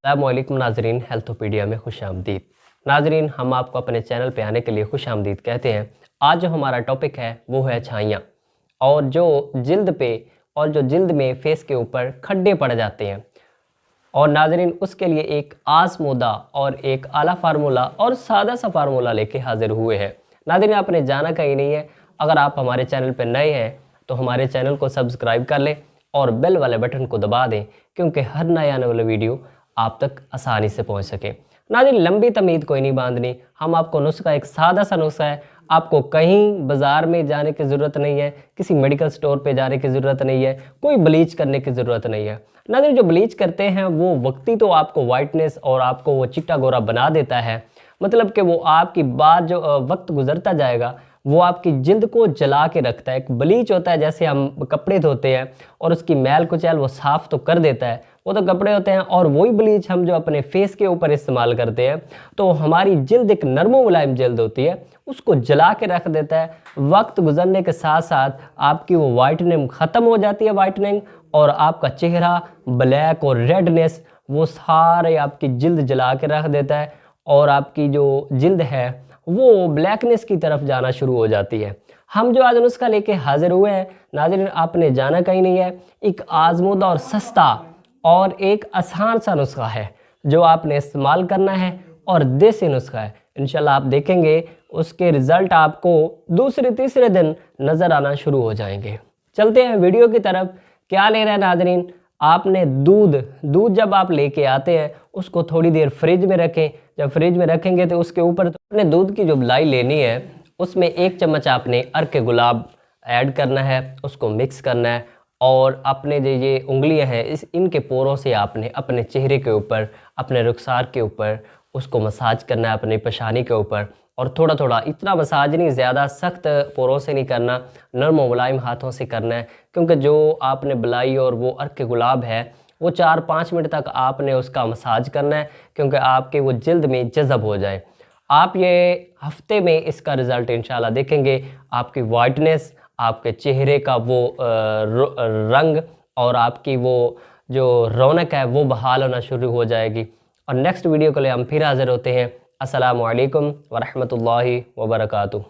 अस्सलाम वालेकुम नाजरीन, हेल्थोपीडिया में खुश आमदीद। नाजरीन, हम आपको अपने चैनल पे आने के लिए खुश आमदीद कहते हैं। आज जो हमारा टॉपिक है वो है छाइयाँ, और जो जिल्द पे और जो जिल्द में फेस के ऊपर खड्डे पड़ जाते हैं। और नाजरीन, उसके लिए एक आज़मूदा और एक आला फार्मूला और सादा सा फार्मूला लेके हाजिर हुए हैं। नाजरीन, आपने जाना कहीं नहीं है। अगर आप हमारे चैनल पर नए हैं तो हमारे चैनल को सब्सक्राइब कर लें और बेल वाले बटन को दबा दें, क्योंकि हर नए आने वाला वीडियो आप तक आसानी से पहुंच सके। नाज़रीन, लंबी तमीद कोई नहीं बांधनी। हम आपको नुस्खा, एक सादा सा नुस्खा है। आपको कहीं बाज़ार में जाने की ज़रूरत नहीं है, किसी मेडिकल स्टोर पे जाने की ज़रूरत नहीं है, कोई ब्लीच करने की ज़रूरत नहीं है। नाज़रीन, जो ब्लीच करते हैं वो वक्ती तो आपको वाइटनेस और आपको वो चिट्टा गोरा बना देता है, मतलब कि वो आपकी बाद जो वक्त गुजरता जाएगा वो आपकी जिल्द को जला के रखता है। एक ब्लीच होता है, जैसे हम कपड़े धोते हैं और उसकी मैल कुचैल वो साफ़ तो कर देता है, वो तो कपड़े होते हैं। और वही ब्लीच हम जो अपने फेस के ऊपर इस्तेमाल करते हैं तो हमारी जिल्द एक नरमो मुलायम जिल्द होती है, उसको जला के रख देता है। वक्त गुजरने के साथ साथ आपकी वो वाइटनिंग ख़त्म हो जाती है, वाइटनिंग, और आपका चेहरा ब्लैक और रेडनेस वो सारे आपकी जिल्द जला के रख देता है, और आपकी जो जिल्द है वो ब्लैकनेस की तरफ जाना शुरू हो जाती है। हम जो आज नुस्खा लेके हाजिर हुए हैं नाज़रीन, आपने जाना कहीं नहीं है। एक आज़मूदा और सस्ता और एक आसान सा नुस्खा है जो आपने इस्तेमाल करना है, और देसी नुस्खा है। इंशाल्लाह आप देखेंगे उसके रिज़ल्ट आपको दूसरे तीसरे दिन नज़र आना शुरू हो जाएंगे। चलते हैं वीडियो की तरफ। क्या ले रहे हैं नाज़रीन, आपने दूध जब आप लेके आते हैं उसको थोड़ी देर फ्रिज में रखें। जब फ्रिज में रखेंगे तो उसके ऊपर अपने दूध की जो मलाई लेनी है उसमें 1 चम्मच आपने अर्क गुलाब ऐड करना है, उसको मिक्स करना है, और अपने जो ये उंगलियां हैं इनके पोरों से आपने अपने चेहरे के ऊपर, अपने रुखसार के ऊपर उसको मसाज करना है, अपनी पेशानी के ऊपर। और थोड़ा थोड़ा, इतना मसाज नहीं, ज़्यादा सख्त पोरों से नहीं करना, नरम और मुलायम हाथों से करना है, क्योंकि जो आपने बलाई और वो अर्क गुलाब है वो 4-5 मिनट तक आपने उसका मसाज करना है, क्योंकि आपके वो जिल्द में जज़ब हो जाए। आप ये हफ्ते में इसका रिज़ल्ट इंशाल्लाह देखेंगे। आपकी वाइटनेस, आपके चेहरे का वो रंग और आपकी वो जो रौनक है वो बहाल होना शुरू हो जाएगी। और नेक्स्ट वीडियो के लिए हम फिर हाज़िर होते हैं। अस्सलामु अलैकुम व रहमतुल्लाहि व बरकातुहू।